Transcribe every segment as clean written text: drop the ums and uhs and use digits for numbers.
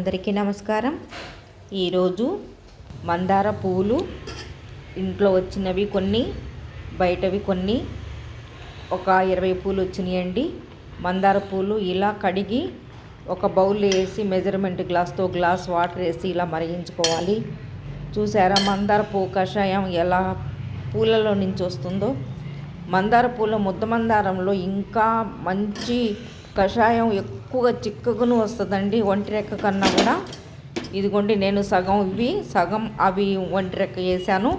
అందరికీ నమస్కారం. ఈరోజు మందార పువ్వులు ఇంట్లో వచ్చినవి కొన్ని, బయటవి కొన్ని, ఒక 20 పూలు వచ్చినాయండి. మందార పూలు ఇలా కడిగి ఒక బౌల్ వేసి మెజర్మెంట్ గ్లాస్తో గ్లాస్ వాటర్ వేసి ఇలా మరిగించుకోవాలి. చూసారా మందార పువ్వు కషాయం ఎలా పూలలో నుంచి వస్తుందో. మందార పూల ముద్ద మందారంలో ఇంకా మంచి కషాయం ఎక్కువగా చిక్కగాను వస్తుందండి, ఒంటి రెక్క కన్నా కూడా. ఇదిగోండి, నేను సగం అవి ఒంటి రెక్క వేసాను,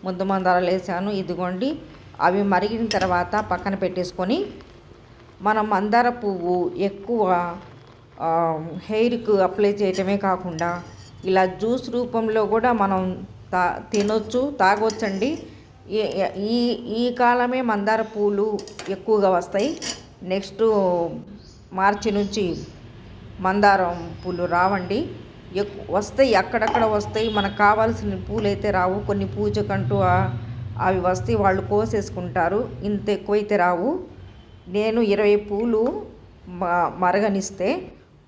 ముద్ద మందారాలు వేసాను. ఇదిగోండి, అవి మరిగిన తర్వాత పక్కన పెట్టేసుకొని మనం మందార పువ్వు ఎక్కువ హెయిర్కు అప్లై చేయటమే కాకుండా ఇలా జ్యూస్ రూపంలో కూడా మనం తినొచ్చు, తాగొచ్చండి. ఈ కాలమే మందార పూలు ఎక్కువగా వస్తాయి. నెక్స్ట్ మార్చి నుంచి మందారం పూలు రావండి, వస్తాయి, అక్కడక్కడ వస్తాయి. మనకు కావాల్సిన పూలు అయితే రావు. కొన్ని పూజకంటూ అవి వస్తాయి, వాళ్ళు కోసేసుకుంటారు. ఇంత ఎక్కువైతే రావు. నేను 20 పూలు మరగనిస్తే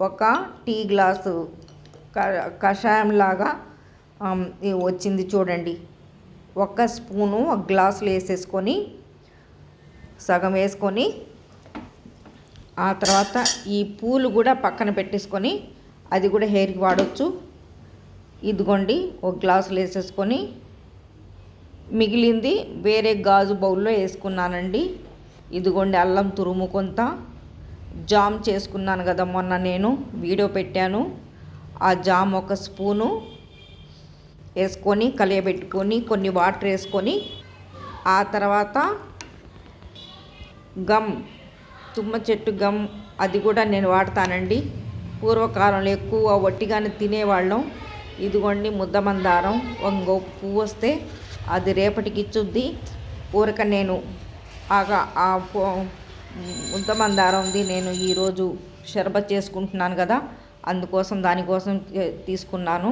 ఒక టీ గ్లాసు కషాయంలాగా వచ్చింది చూడండి. ఒక స్పూను ఒక గ్లాసులో వేసేసుకొని సగం వేసుకొని ఆ తర్వాత ఈ పూలు కూడా పక్కన పెట్టేసుకొని అది కూడా హెయిర్కి వాడవచ్చు. ఇదిగోండి, ఒక గ్లాసులో వేసేసుకొని మిగిలింది వేరే గాజు బౌల్లో వేసుకున్నానండి. ఇదిగోండి, అల్లం తురుము కొంత, జామ్ చేసుకున్నాను కదా మొన్న నేను వీడియో పెట్టాను. ఆ జామ్ ఒక స్పూను వేసుకొని కలియబెట్టుకొని కొన్ని వాటర్ వేసుకొని ఆ తర్వాత గమ్, తుమ్మ చెట్టు గమ్, అది కూడా నేను వాడతానండి. పూర్వకాలంలో ఎక్కువ వట్టిగానే తినేవాళ్ళం. ఇదిగోండి, ముద్ద మందారం ఇంకో పువ్వు వస్తే అది రేపటికి ఇచ్చుద్ది. ఊరక నేను ఆ ముద్ద మందారంది నేను ఈరోజు షర్బత్ చేసుకుంటున్నాను కదా, అందుకోసం దానికోసం తీసుకున్నాను.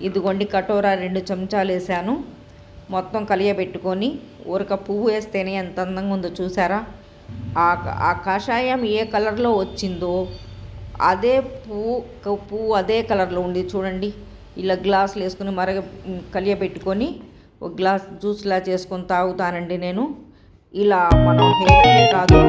ఇదిగోండి, కటోరా 2 చెంచాలు వేసాను. మొత్తం కలియబెట్టుకొని ఊరక పువ్వు వేస్తేనే ఎంత అందంగా ఉందో చూసారా. ఆ కషాయం ఏ కలర్లో వచ్చిందో అదే పువ్వు అదే కలర్లో ఉంది చూడండి. ఇలా గ్లాసులు వేసుకొని కలియబెట్టుకొని ఒక గ్లాస్ జ్యూస్లా చేసుకొని తాగుతానండి నేను. ఇలా మనం హెయిర్కే కాదు